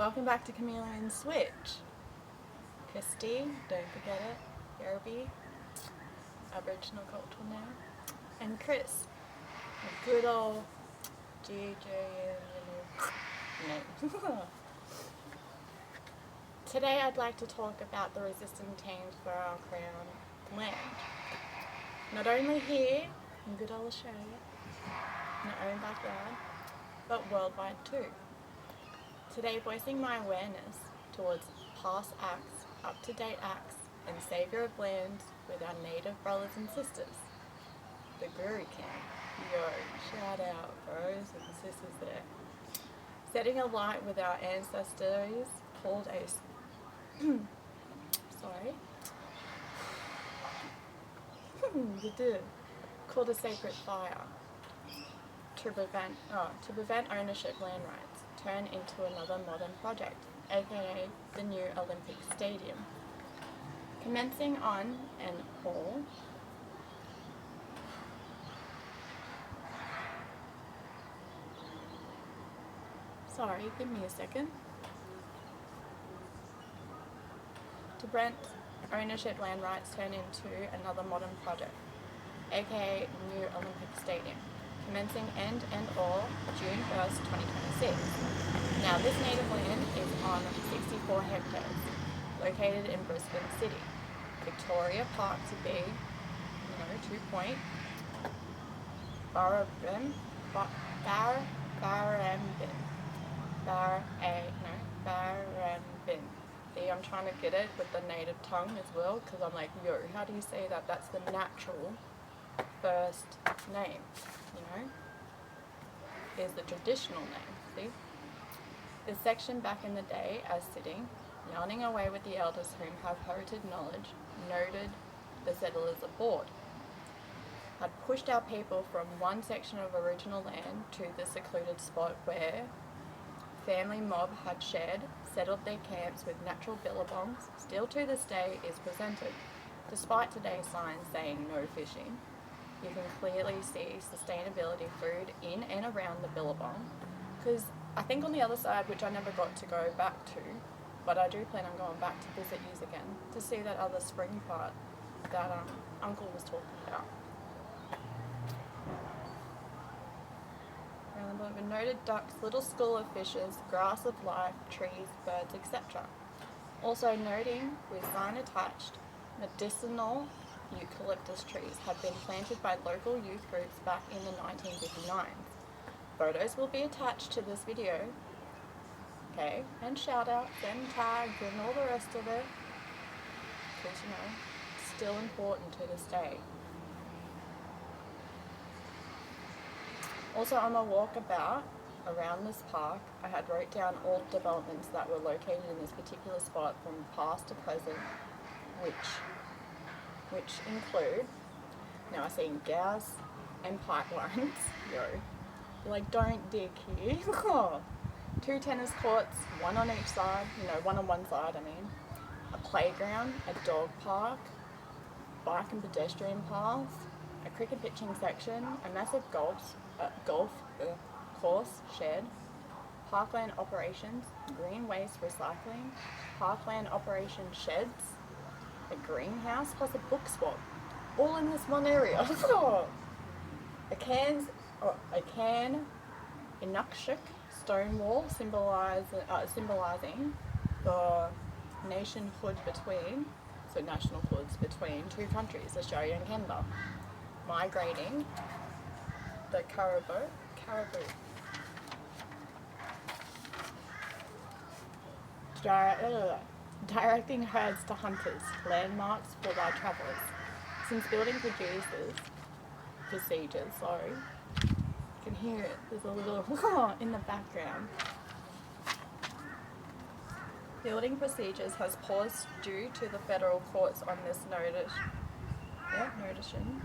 welcome back to Chameleon Switch. Christy, don't forget it, Yoruba, Aboriginal cultural name, and Chris, a good old GJ name. Today I'd like to talk about the resistant teams for our Crown land. Not only here in good old Australia, in our own backyard, but worldwide too. Today voicing my awareness towards past acts, up-to-date acts, and saviour of lands with our native brothers and sisters. The Goori camp. Yo, shout out bros and sisters there. Setting a light with our ancestors called a called a sacred fire to prevent ownership land rights turn into another modern project, aka the new Olympic Stadium. Commencing on and all give me a second. To prevent ownership land rights turn into another modern project, aka new Olympic Stadium. Commencing end and all June 1st, 2026. Now this native land is on 64 hectares, located in Brisbane City. Victoria Park to be, 2 point, Barrambin. See, I'm trying to get it with the native tongue as well, because I'm like, yo, how do you say that? That's the natural first name, is the traditional name, see? This section back in the day, as sitting, yarning away with the elders whom have heritage knowledge, noted the settlers aboard, had pushed our people from one section of original land to the secluded spot where family mob had shared, settled their camps with natural billabongs, still to this day is presented. Despite today's signs saying no fishing, you can clearly see sustainability food in and around the billabong, because I think on the other side, which I never got to go back to, but I do plan on going back to visit yous again to see that other spring part that Uncle was talking about. Around the billabong, noted ducks, little school of fishes, grass of life, trees, birds, etc. Also noting, with sign attached, medicinal eucalyptus trees had been planted by local youth groups back in the 1959s. Photos will be attached to this video, okay, and shout outs and tags and all the rest of it, because still important to this day. Also on my walkabout around this park, I had wrote down all developments that were located in this particular spot from past to present, which include, now I see gas and pipelines, like don't dig here. 2 tennis courts, one on each side, one on one side, a playground, a dog park, bike and pedestrian paths, a cricket pitching section, a massive golf course shed, parkland operations, green waste recycling, parkland operation sheds, a greenhouse plus a book swap, all in this one area. A can Inukshuk stone wall symbolizing the national hoods between two countries, Australia and Canada, migrating the caribou. Directing herds to hunters, landmarks for our travellers. Since building procedures, you can hear it, there's a little in the background. Building procedures has paused due to the federal courts on this notition.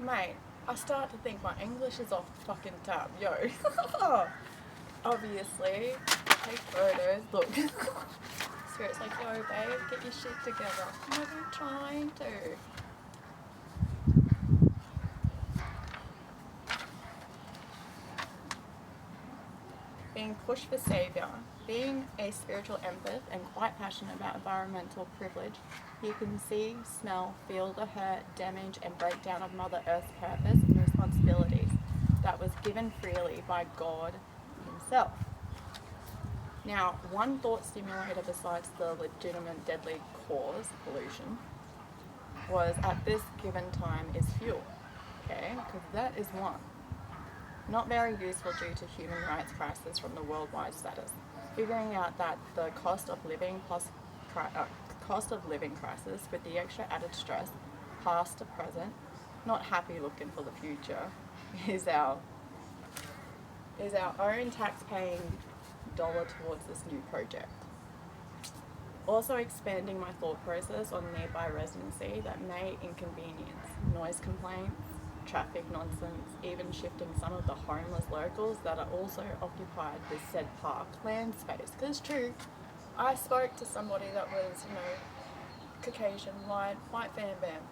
Mate, I start to think my English is off the fucking tap, yo. Obviously, take photos, look. Spirit's like, yo babe, get your shit together. I'm not even trying to. Being push for saviour. Being a spiritual empath and quite passionate about environmental privilege, he can see, smell, feel the hurt, damage and breakdown of Mother Earth's purpose and responsibilities that was given freely by God himself. Now, one thought stimulator besides the legitimate deadly cause, pollution, was at this given time is fuel, okay? Because that is one. Not very useful due to human rights crisis from the worldwide status. Figuring out that the cost of living crisis with the extra added stress, past to present, not happy looking for the future, is our own tax-paying dollar towards this new project. Also expanding my thought process on nearby residency that may inconvenience, noise complaints, traffic nonsense, even shifting some of the homeless locals that are also occupied this said park land space. Because it's true, I spoke to somebody that was, Caucasian, white fam bam,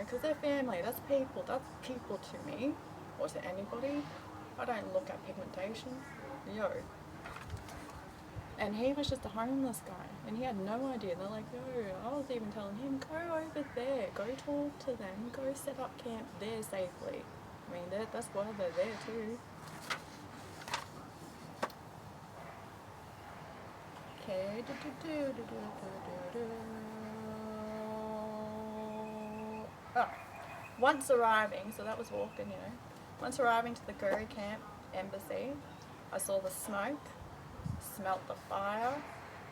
because they're family, that's people to me, or to anybody. I don't look at pigmentation, And he was just a homeless guy, and he had no idea. They're like, I was even telling him, go over there, go talk to them, go set up camp there safely. I mean, that's why they're there too. Okay. Once arriving, so that was walking, Once arriving to the Goori camp embassy, I saw the smoke, smelt the fire,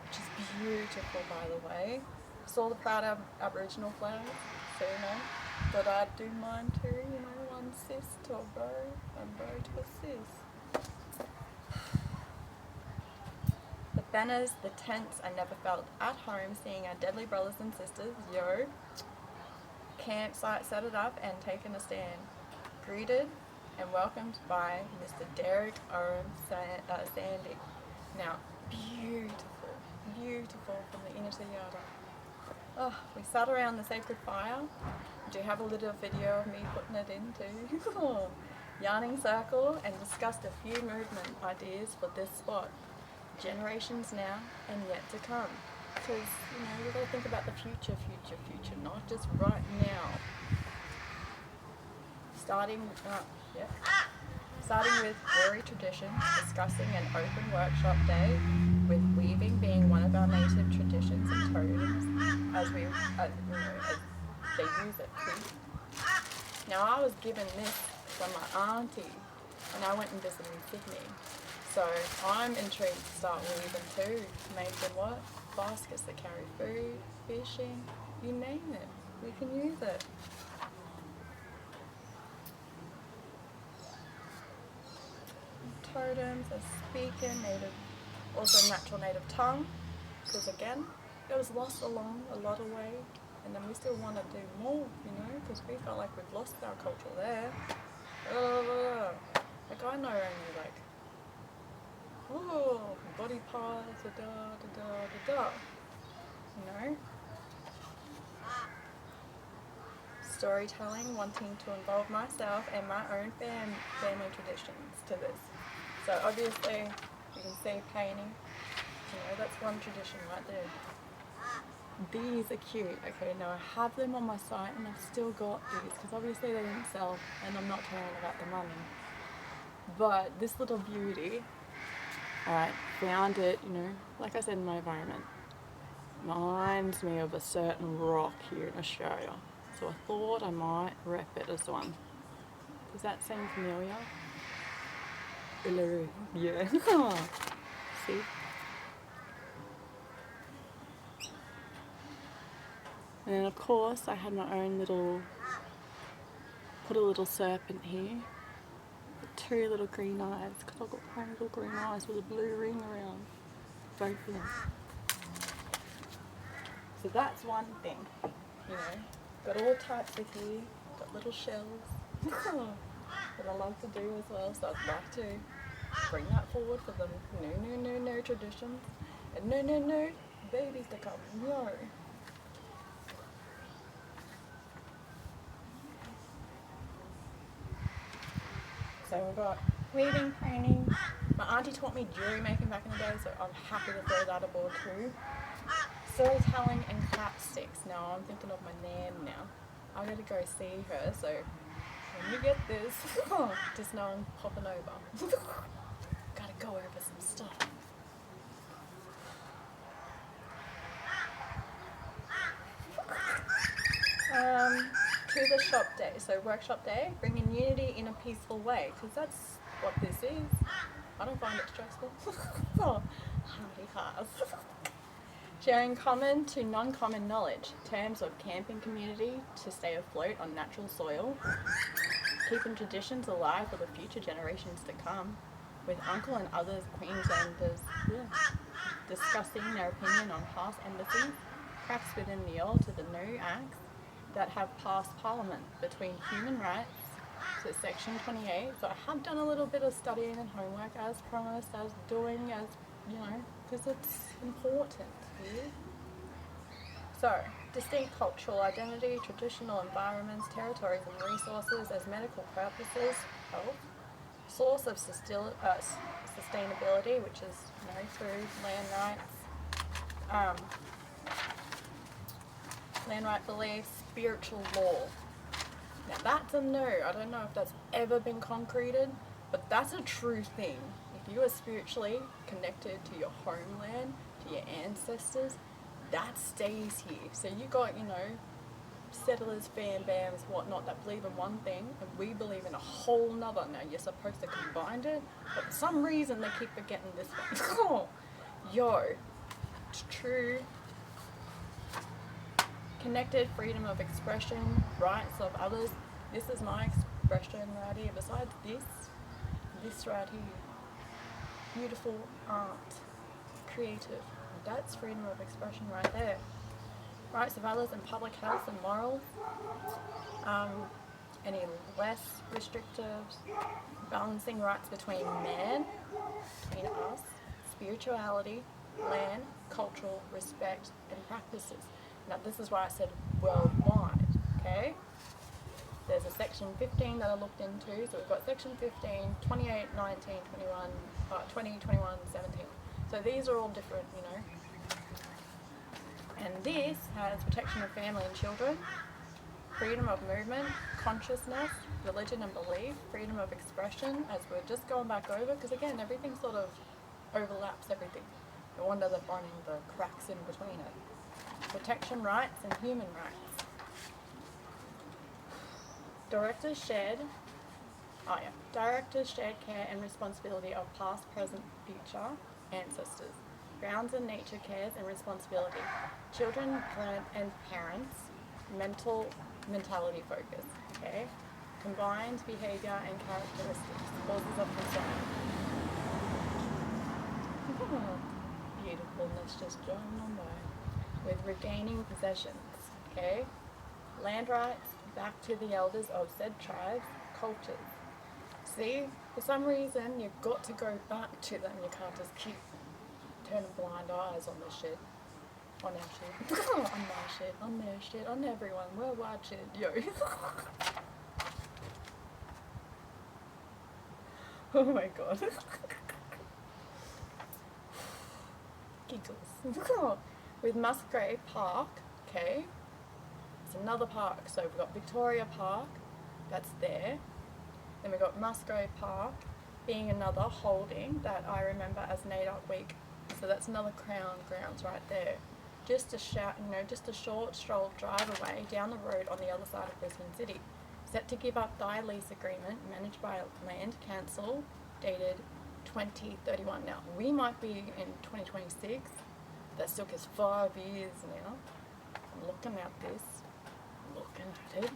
which is beautiful by the way. Saw the proud Aboriginal flags, so thought I'd do mine too, one sis to a bro, and bro to a sis. The banners, the tents, I never felt at home seeing our deadly brothers and sisters, campsite set it up and taken a stand. Greeted and welcomed by Mr. Derek Owen Sandy. Now, beautiful from the inner to yada. Oh, we sat around the sacred fire. I do have a little video of me putting it in too. Yarning circle and discussed a few movement ideas for this spot. Generations now and yet to come. Because, we've got to think about the future, not just right now. Starting with Goori tradition, discussing an open workshop day, with weaving being one of our native traditions and totems, as they use it. Now I was given this from my auntie, and I went and visited in Sydney. So I'm intrigued to start weaving too, making what? Baskets that carry food, fishing, you name it, we can use it. Totems are speaking native, also natural native tongue, because again, it was lost along a lot of way, and then we still want to do more, because we felt like we've lost our culture there. Like I know only body parts, Storytelling, wanting to involve myself and my own family traditions to this. So obviously, you can see painting, that's one tradition right there. These are cute. Okay, now I have them on my site and I've still got these because obviously they didn't sell and I'm not caring about the money. But this little beauty, I found it, like I said, in my environment. Reminds me of a certain rock here in Australia. So I thought I might rep it as one. Does that seem familiar? Hello. Yeah. See? And of course I had my own put a little serpent here. With 2 little green eyes, because I've got my little green eyes with a blue ring around both of them. So that's one thing, Got all types of here, got little shells that I love to do as well, so I'd like to bring that forward for the no traditions, and no babies to come, no. So we've got weaving, painting, My auntie taught me jewellery making back in the day, so I'm happy to throw that aboard too. Storytelling and clapsticks. Now I'm thinking of my nan now. I gotta go see her, so when you get this, just know I'm popping over. Gotta go over some stuff. To the shop day. So workshop day, bringing unity in a peaceful way, because that's what this is. I don't find it stressful. Hardy cars. Sharing common to non-common knowledge, terms of camping community to stay afloat on natural soil, keeping traditions alive for the future generations to come, with uncle and others Queenslanders discussing their opinion on past embassies, cracks within the old to the new acts that have passed Parliament between human rights, so section 28. So I have done a little bit of studying and homework as promised, as doing, as you know, because it's important. Yeah? So, distinct cultural identity, traditional environments, territories and resources as medical purposes, health, source of sustainability, which is food, land right beliefs, spiritual law. Now that's a no. I don't know if that's ever been concreted, but that's a true thing. If you are spiritually connected to your homeland, to your ancestors, that stays here. So you got, settlers, fam bams, whatnot, that believe in one thing, and we believe in a whole nother. Now you're supposed to combine it, but for some reason they keep forgetting this one. Yo, it's true. Connected, freedom of expression, rights of others. This is my expression right here. Besides this right here, beautiful art, creative. That's freedom of expression right there. Rights of others and public health and morals. Any less restrictive, balancing rights between man, between us, spirituality, land, cultural respect, and practices. Now this is why I said worldwide, okay? There's a section 15 that I looked into. So we've got section 15, 28, 19, 21, 20, 21, 17. So these are all different, And this has protection of family and children, freedom of movement, consciousness, religion and belief, freedom of expression, as we're just going back over, because again, everything sort of overlaps everything. No wonder they're finding the cracks in between it. Protection rights and human rights. Directors shared care and responsibility of past, present, future ancestors. Grounds and nature cares and responsibility. Children, and parents, mentality focus, okay? Combined behaviour and characteristics, causes of concern. Beautifulness just driving on by. With regaining possessions, okay? Land rights, back to the elders of said tribes, cultures. See, for some reason, you've got to go back to them. You can't just keep turning blind eyes on this shit. On our shit. On my shit. On their shit. On everyone. Worldwide shit. Yo. Oh my god. Giggles. With Musgrave Park, okay, it's another park. So we've got Victoria Park, that's there. Then we've got Musgrave Park being another holding that I remember as NAIDOC Week. So that's another Crown grounds right there. Just a short stroll drive away down the road on the other side of Brisbane City. Set to give up thy lease agreement managed by Land Council, dated 2031. Now, we might be in 2026. That still gives 5 years now. I'm looking at this. Looking at it.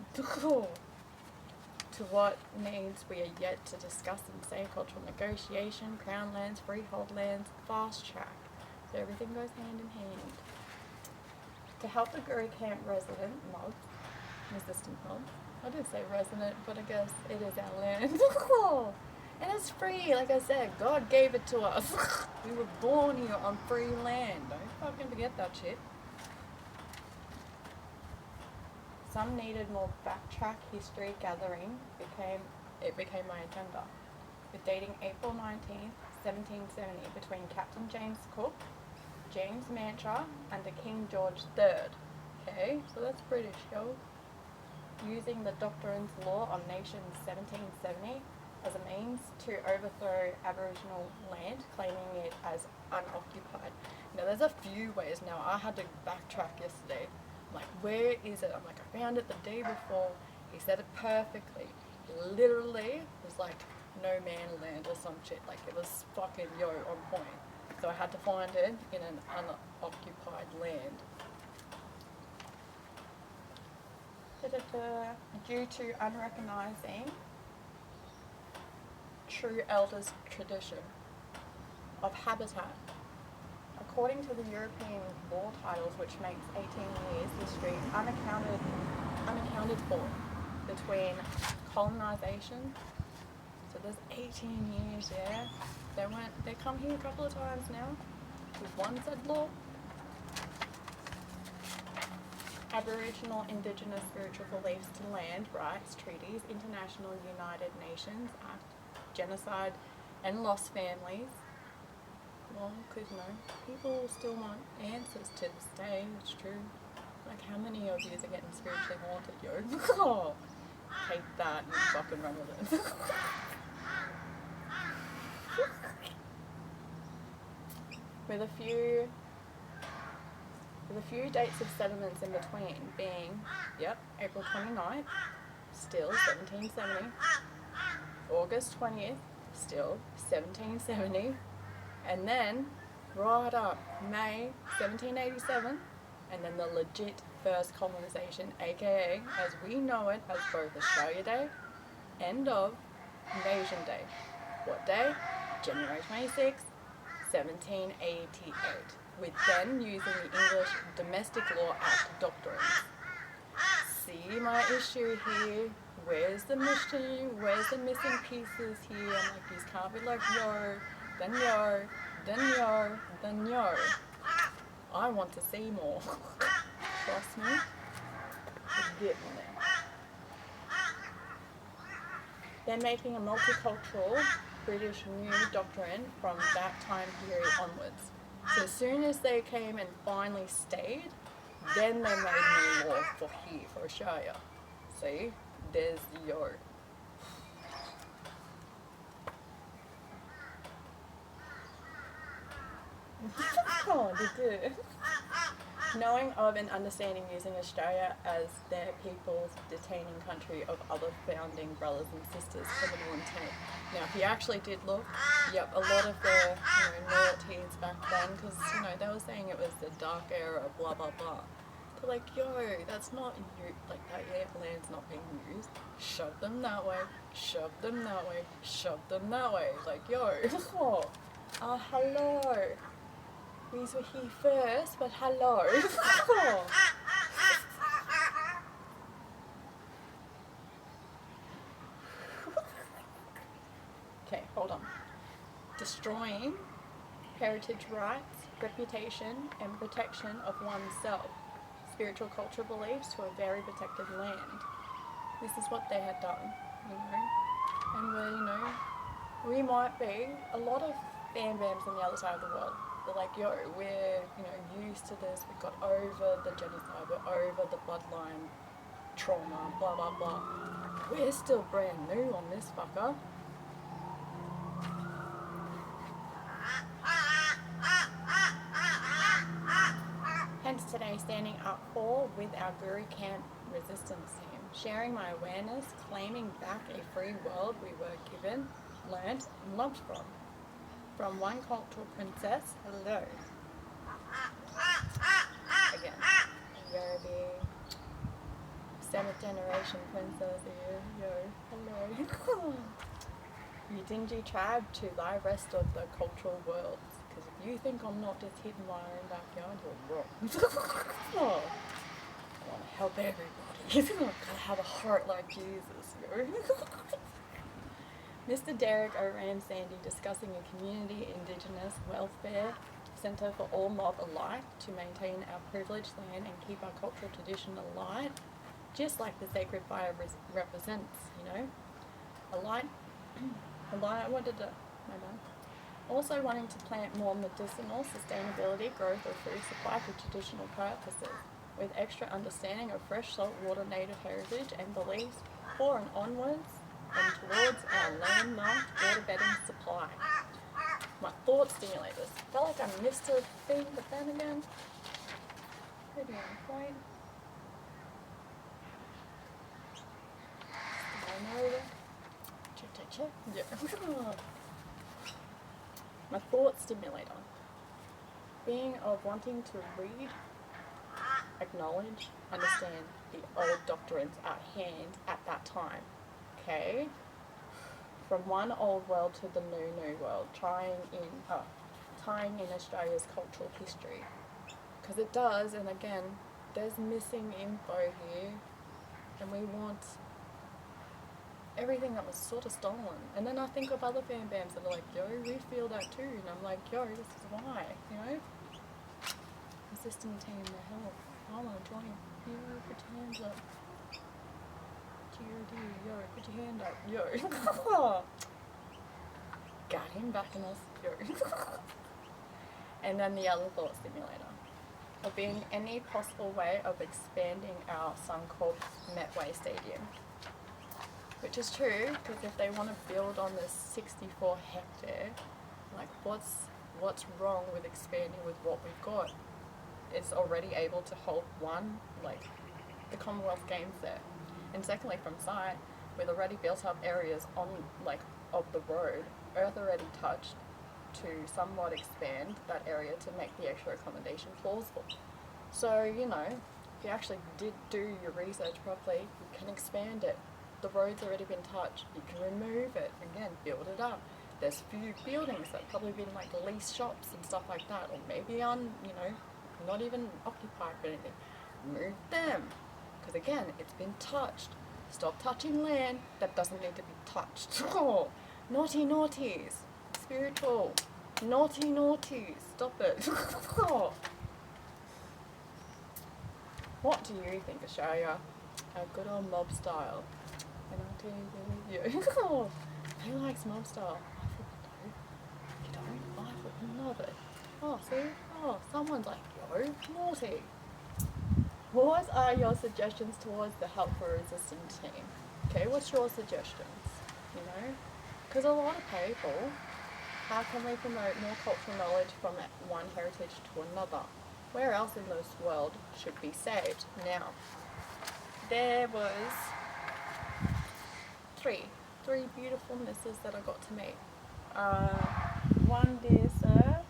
To what needs we are yet to discuss in safe cultural negotiation, Crown lands, freehold lands, fast track. So everything goes hand in hand. To help the Goori camp resident mob, resistant mob. I did say resident, but I guess it is our land. And it's free, like I said, God gave it to us. We were born here on free land. Don't fucking forget that shit. Some needed more backtrack history gathering. It became my agenda. With dating April 19th, 1770 between Captain James Cook, James Mancha, under King George III. Okay, so that's British, yo. Using the Doctrines Law on Nations 1770 as a means to overthrow Aboriginal land, claiming it as unoccupied. Now, there's a few ways now. I had to backtrack yesterday. I'm like, where is it? I'm like, I found it the day before. He said it perfectly. Literally, it was like no man land or some shit. Like, it was fucking on point. So I had to find it in an unoccupied land. Due to unrecognising true elders' tradition of habitat. According to the European law titles, which makes 18 years history unaccounted for between colonisation. So there's 18 years, yeah. They come here a couple of times now with one said law. Aboriginal Indigenous spiritual beliefs to land rights treaties, International United Nations Act, genocide and lost families. Well, because, people still want answers to this day, it's true. Like, how many of you are getting spiritually haunted, yo? Take that and fucking run with it. With a few dates of settlements in between being, April 29th, still 1770, August 20th, still 1770, and then right up May 1787, and then the legit first colonisation, aka as we know it as both Australia Day, end of Invasion Day. What day? January 26th, 1788, with then using the English Domestic Law Act doctrines. See my issue here? Where's the mystery? Where's the missing pieces here? I'm like, these can't be like yo, then yo, then yo, then yo. I want to see more. Trust me. It's getting there. They're making a multicultural British new doctrine from that time period onwards. So as soon as they came and finally stayed, then they made new law for here, for Australia. See? There's your... Oh, they do. Knowing of and understanding using Australia as their people's detaining country of other founding brothers and sisters, criminal intent. Now, if you actually did look, a lot of the naughties back then, because, they were saying it was the dark era, blah, blah, blah. They're like, yo, that's not you, like, that land's not being used. Shove them that way, shove them that way, shove them that way. Like, yo, hello. These were here first, but hello. Okay, hold on. Destroying heritage rights, reputation, and protection of oneself. Spiritual cultural beliefs to a very protected land. This is what they had done, And we might be a lot of bam bams on the other side of the world. They're like, yo, we're, used to this. We got over the genocide. We're over the bloodline trauma, blah, blah, blah. We're still brand new on this fucker. Hence today, standing up for with our Goori camp resistance team, sharing my awareness, claiming back a free world we were given, learnt, and loved from. From one cultural princess, hello. Again, very 7th generation princess here, yo, hello. You dingy tribe to thy rest of the cultural worlds. Because if you think I'm not just hitting my own backyard, you're wrong. I want to help everybody. I've got to have a heart like Jesus, yo. Mr. Derek Oran Sandy discussing a community Indigenous welfare centre for all mob alike to maintain our privileged land and keep our cultural tradition alive, just like the sacred fire represents, A light, what did my bad? Also wanting to plant more medicinal sustainability, growth of food supply for traditional purposes, with extra understanding of fresh saltwater native heritage and beliefs for and onwards and towards our landmarked waterbedding supply. My thought stimulators. Felt like I missed a thing, but then again, pretty on point. Starting over. Check. Yeah. My thought stimulator. Being of wanting to read, acknowledge, understand the old doctrines at hand at that time. Okay? From one old world to the new world, tying in Australia's cultural history. Because it does, and again, there's missing info here, and we want everything that was sort of stolen. And then I think of other fan bams that are like, yo, we feel that too. And I'm like, yo, this is why, you know? Resistant team, the hell. I want to join. Yo, put your hands up. G-O-D, yo, put your hand up. Yo. Got him back in us. Yo. And then the other thought stimulator. Of being any possible way of expanding our Suncorp Metway Stadium. Which is true, because if they want to build on this 64 hectare, like what's wrong with expanding with what we've got? It's already able to hold one, like the Commonwealth Games there. And secondly, from site, with already built up areas on of the road, earth already touched, to somewhat expand that area to make the extra accommodation plausible. So, you know, if you actually did do your research properly, you can expand it. The road's already been touched, you can remove it, again, build it up. There's few buildings that probably been like leased shops and stuff like that, or maybe not even occupied or anything. Move them, because again, it's been touched. Stop touching land that doesn't need to be touched. Oh, naughty naughties, spiritual, naughty naughties, stop it. What do you think, Australia? Our good old mob style. And I'll tell you, who likes mob style? I don't. You don't? I fucking love it. Oh, see? Oh, someone's like, yo, naughty. What are your suggestions towards the Help for Resistance team? Okay, what's your suggestions? You know? Because a lot of people, how can we promote more cultural knowledge from one heritage to another? Where else in this world should be saved? Now, there was three beautiful misses that I got to meet. One dear sir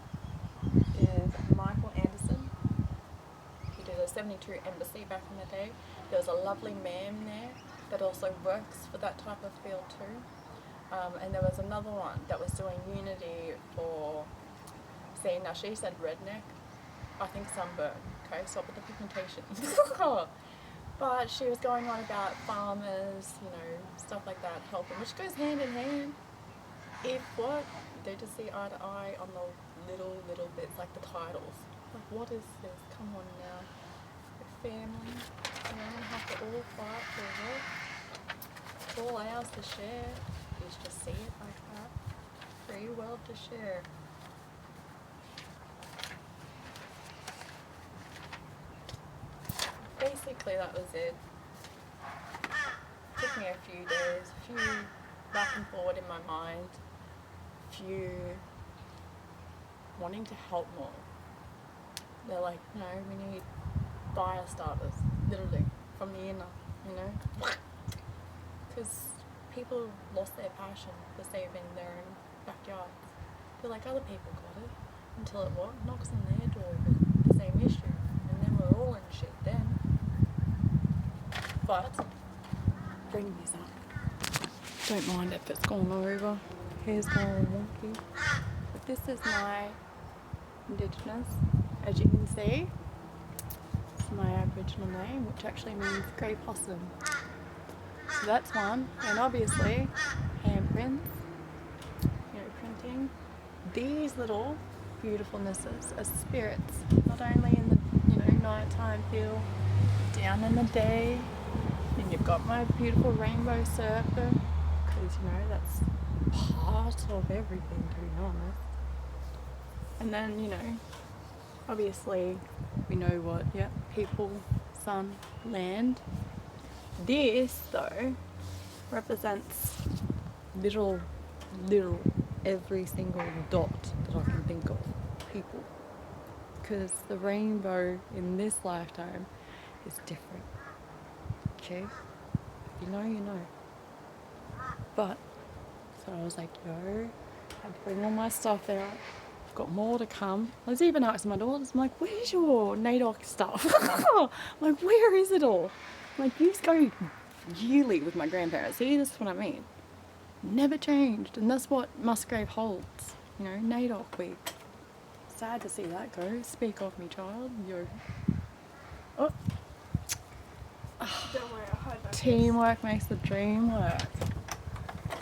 is Michael Anderson. He did a 72 embassy back in the day. There was a lovely ma'am there that also works for that type of field too. And there was another one that was doing unity for, see, now she said redneck, I think sunburn, okay, stop with the pigmentation. But she was going on about farmers, you know, stuff like that, helping, which goes hand in hand. If what, they just see eye to eye on the little bits, like the titles. Like, what is this? Come on now. We're family. You know, we have to all fight for it. It's all ours to share. You just see it like that. Free world to share. Basically, that was it. Took me a few days, a few back and forward in my mind, few wanting to help more. They're like, no, we need fire starters, literally, from the inner, you know? Because people lost their passion for saving their own backyards. They're like, other people got it, until it what? Knocks on their door with the same issue, and then we're all in shit then. But, bring these up. Don't mind if it's gone over. Hair's gone wonky. But this is my Indigenous, as you can see. It's my Aboriginal name, which actually means grey possum. So that's one. And obviously, handprints, you know, printing. These little beautifulnesses are spirits, not only in the, you know, nighttime feel, down in the day. And you've got my beautiful rainbow surfer, because, you know, that's part of everything, to be honest. And then, you know, obviously we know what, yeah, people, sun, land. This, though, represents little every single dot that I can think of. People. Because the rainbow in this lifetime is different. Okay? If you know, you know. But, so I was like, yo, I had to bring all my stuff out. I've got more to come. I was even asking my daughters, I'm like, where's your NAIDOC stuff? I'm like, where is it all? I'm like, you used to go yearly with my grandparents. See, this is what I mean. Never changed. And that's what Musgrave holds. You know, NAIDOC week. Sad to see that go. Speak of me, child. Yo. Oh. Don't worry, I'll hide my Teamwork makes the dream work.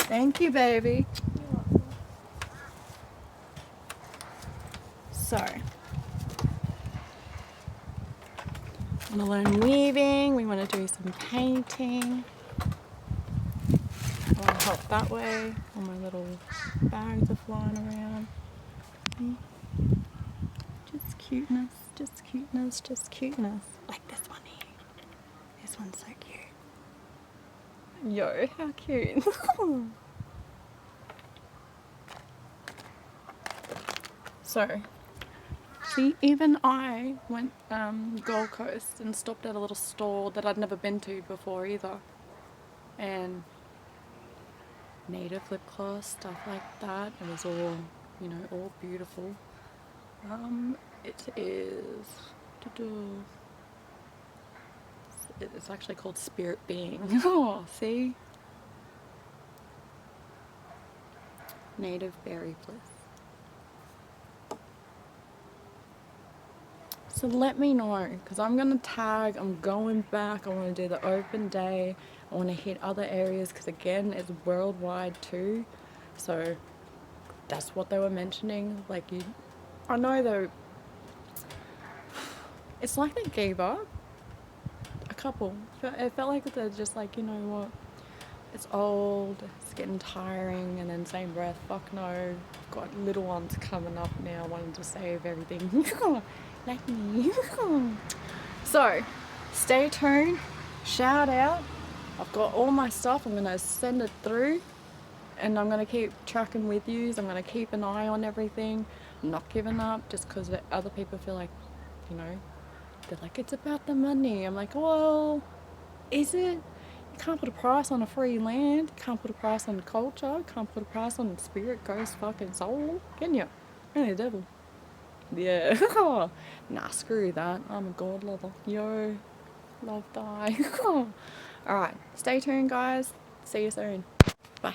Thank you, baby. You're welcome. So, want to learn weaving. We want to do some painting. I want to help that way. All my little bags are flying around. Just cuteness, just cuteness, just cuteness. Like this one here. This one's so cute. Yo, how cute. So, see, even I went Gold Coast and stopped at a little store that I'd never been to before either. And native lip gloss, stuff like that. It was all, you know, all beautiful. It is... It's actually called Spirit Being. Oh, see? Native Berry Bliss. So let me know, because I'm going to tag, I'm going back, I want to do the open day, I want to hit other areas, because again, it's worldwide too. So that's what they were mentioning. Like, I know though, it's like they gave up. A couple. It felt like they're just like, you know what, it's old, it's getting tiring, and then same breath, fuck no, got little ones coming up now, wanting to save everything. Like me. So, stay tuned, shout out. I've got all my stuff, I'm going to send it through, and I'm going to keep tracking with you. I'm going to keep an eye on everything. I'm not giving up just because other people feel like, you know, they're like, it's about the money. I'm like, well, is it? You can't put a price on a free land. You can't put a price on culture. You can't put a price on spirit, ghost, fucking soul. Can you? Only the devil. Yeah. Nah, screw that. I'm a god lover. Yo. Love die. Alright. Stay tuned, guys. See you soon. Bye.